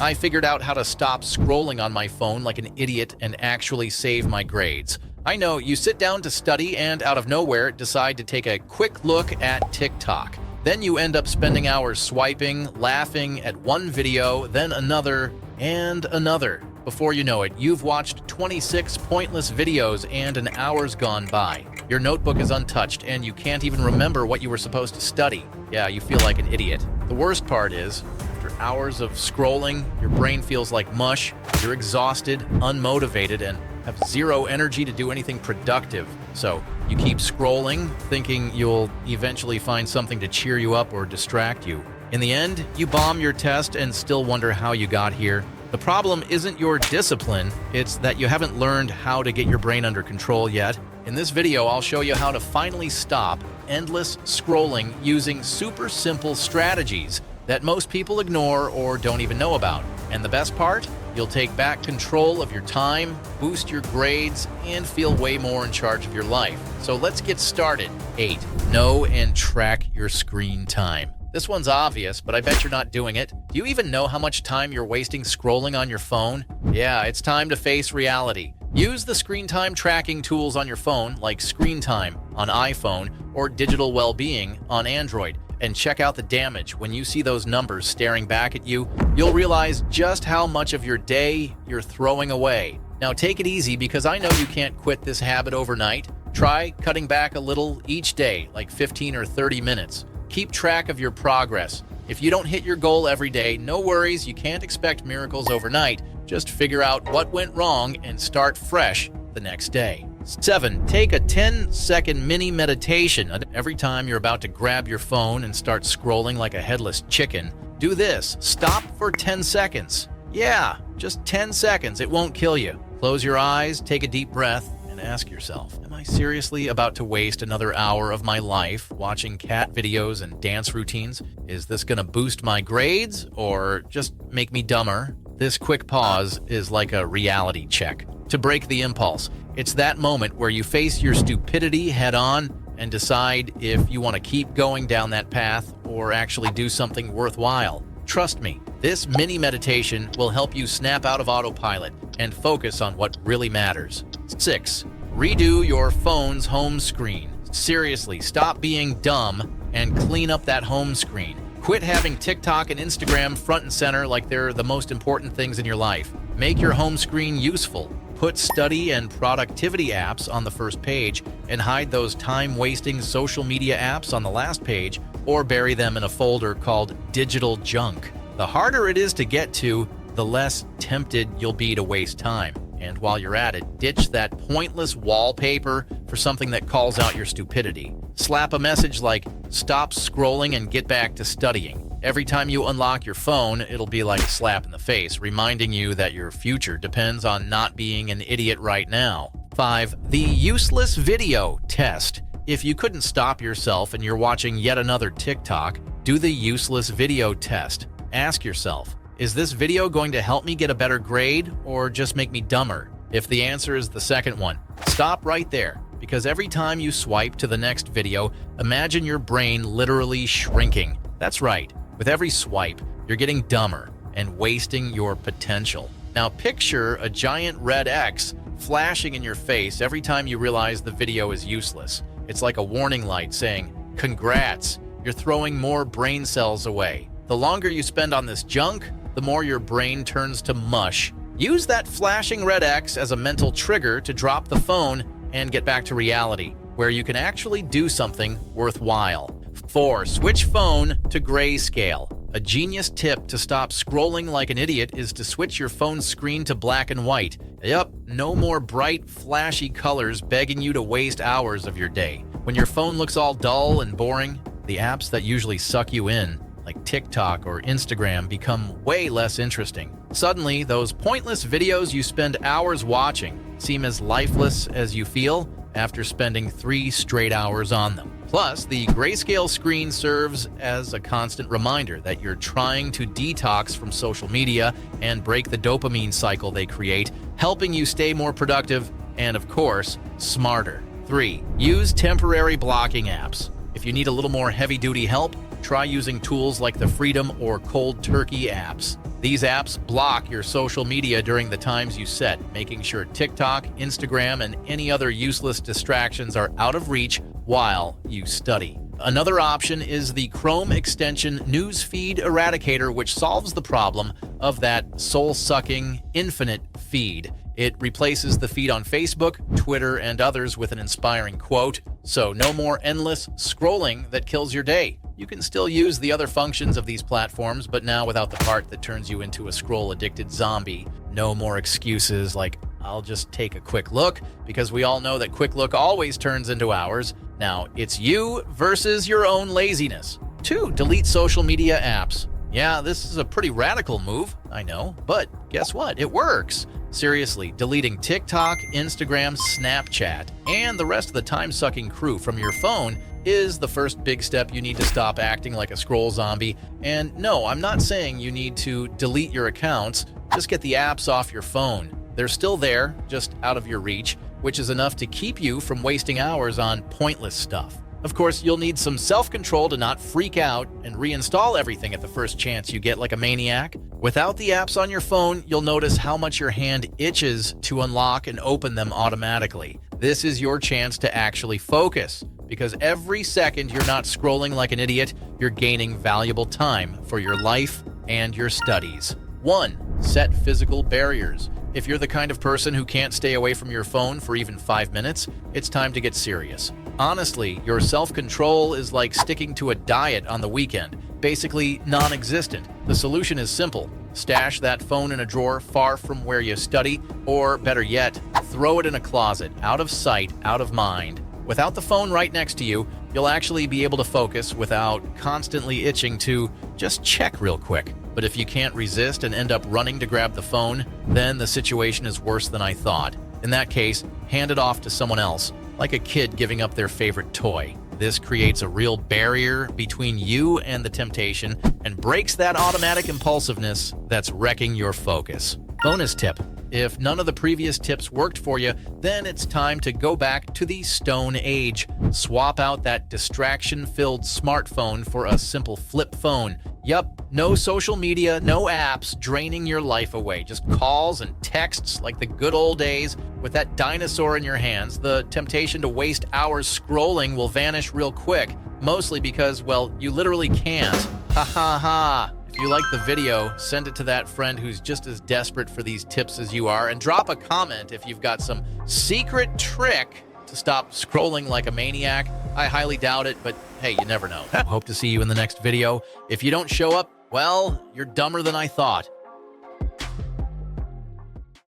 I figured out how to stop scrolling on my phone like an idiot and actually save my grades. I know you sit down to study and out of nowhere decide to take a quick look at TikTok. Then you end up spending hours swiping, laughing at one video, then another, and another. Before you know it, you've watched 26 pointless videos and an hour's gone by. Your notebook is untouched and you can't even remember what you were supposed to study. Yeah, you feel like an idiot. The worst part is, after hours of scrolling, your brain feels like mush, you're exhausted, unmotivated, and have zero energy to do anything productive. So you keep scrolling, thinking you'll eventually find something to cheer you up or distract you. In the end, you bomb your test and still wonder how you got here. The problem isn't your discipline, it's that you haven't learned how to get your brain under control yet. In this video, I'll show you how to finally stop endless scrolling using super simple strategies that most people ignore or don't even know about. And the best part? You'll take back control of your time, boost your grades, and feel way more in charge of your life. So let's get started. 8. Know and track your screen time. This one's obvious, but I bet you're not doing it. Do you even know how much time you're wasting scrolling on your phone? Yeah, it's time to face reality. Use the screen time tracking tools on your phone, like Screen Time on iPhone or Digital Wellbeing on Android, and check out the damage. When you see those numbers staring back at you, you'll realize just how much of your day you're throwing away. Now take it easy, because I know you can't quit this habit overnight. Try cutting back a little each day, like 15 or 30 minutes. Keep track of your progress. If you don't hit your goal every day, no worries, you can't expect miracles overnight. Just figure out what went wrong and start fresh the next day. 7. Take a 10-second mini meditation. Every time you're about to grab your phone and start scrolling like a headless chicken, do this. Stop for 10 seconds. Yeah, just 10 seconds. It won't kill you. Close your eyes, take a deep breath, and ask yourself, am I seriously about to waste another hour of my life watching cat videos and dance routines? Is this going to boost my grades or just make me dumber? This quick pause is like a reality check to break the impulse. It's that moment where you face your stupidity head on and decide if you want to keep going down that path or actually do something worthwhile. Trust me, this mini meditation will help you snap out of autopilot and focus on what really matters. 6. Redo your phone's home screen. Seriously, stop being dumb and clean up that home screen. Quit having TikTok and Instagram front and center like they're the most important things in your life. Make your home screen useful. Put study and productivity apps on the first page and hide those time-wasting social media apps on the last page, or bury them in a folder called digital junk. The harder it is to get to, the less tempted you'll be to waste time. And while you're at it, ditch that pointless wallpaper for something that calls out your stupidity. Slap a message like, "Stop scrolling and get back to studying." Every time you unlock your phone, it'll be like a slap in the face, reminding you that your future depends on not being an idiot right now. 5. The useless video test. If you couldn't stop yourself and you're watching yet another TikTok, do the useless video test. Ask yourself, is this video going to help me get a better grade or just make me dumber? If the answer is the second one, stop right there, because every time you swipe to the next video, imagine your brain literally shrinking. That's right. With every swipe, you're getting dumber and wasting your potential. Now picture a giant red X flashing in your face every time you realize the video is useless. It's like a warning light saying, "Congrats, you're throwing more brain cells away." The longer you spend on this junk, the more your brain turns to mush. Use that flashing red X as a mental trigger to drop the phone and get back to reality, where you can actually do something worthwhile. 4. Switch phone to grayscale. A genius tip to stop scrolling like an idiot is to switch your phone's screen to black and white. Yup, no more bright, flashy colors begging you to waste hours of your day. When your phone looks all dull and boring, the apps that usually suck you in, like TikTok or Instagram, become way less interesting. Suddenly, those pointless videos you spend hours watching seem as lifeless as you feel after spending 3 straight hours on them. Plus, the grayscale screen serves as a constant reminder that you're trying to detox from social media and break the dopamine cycle they create, helping you stay more productive and, of course, smarter. 3. Use temporary blocking apps. If you need a little more heavy-duty help, try using tools like the Freedom or Cold Turkey apps. These apps block your social media during the times you set, making sure TikTok, Instagram, and any other useless distractions are out of reach while you study. Another option is the Chrome extension Newsfeed Eradicator, which solves the problem of that soul-sucking, infinite feed. It replaces the feed on Facebook, Twitter, and others with an inspiring quote, so no more endless scrolling that kills your day. You can still use the other functions of these platforms, but now without the part that turns you into a scroll-addicted zombie. No more excuses like, I'll just take a quick look, because we all know that quick look always turns into hours. Now, it's you versus your own laziness. 2. Delete social media apps. Yeah, this is a pretty radical move, I know, but guess what? It works. Seriously, deleting TikTok, Instagram, Snapchat, and the rest of the time-sucking crew from your phone is the first big step you need to stop acting like a scroll zombie. And no, I'm not saying you need to delete your accounts, just get the apps off your phone. They're still there, just out of your reach, which is enough to keep you from wasting hours on pointless stuff. Of course, you'll need some self-control to not freak out and reinstall everything at the first chance you get like a maniac. Without the apps on your phone, you'll notice how much your hand itches to unlock and open them automatically. This is your chance to actually focus, because every second you're not scrolling like an idiot, you're gaining valuable time for your life and your studies. 1. Set physical barriers. If you're the kind of person who can't stay away from your phone for even 5 minutes, it's time to get serious. Honestly, your self-control is like sticking to a diet on the weekend, basically non-existent. The solution is simple. Stash that phone in a drawer far from where you study, or better yet, throw it in a closet, out of sight, out of mind. Without the phone right next to you, you'll actually be able to focus without constantly itching to just check real quick. But if you can't resist and end up running to grab the phone, then the situation is worse than I thought. In that case, hand it off to someone else, like a kid giving up their favorite toy. This creates a real barrier between you and the temptation and breaks that automatic impulsiveness that's wrecking your focus. Bonus tip. If none of the previous tips worked for you, then it's time to go back to the Stone Age. Swap out that distraction-filled smartphone for a simple flip phone. Yup, no social media, no apps draining your life away. Just calls and texts like the good old days. With that dinosaur in your hands, the temptation to waste hours scrolling will vanish real quick. Mostly because, well, you literally can't. Ha ha ha. If you like the video, send it to that friend who's just as desperate for these tips as you are, and drop a comment if you've got some secret trick to stop scrolling like a maniac. I highly doubt it, but hey, you never know. Hope to see you in the next video. If you don't show up, well, you're dumber than I thought.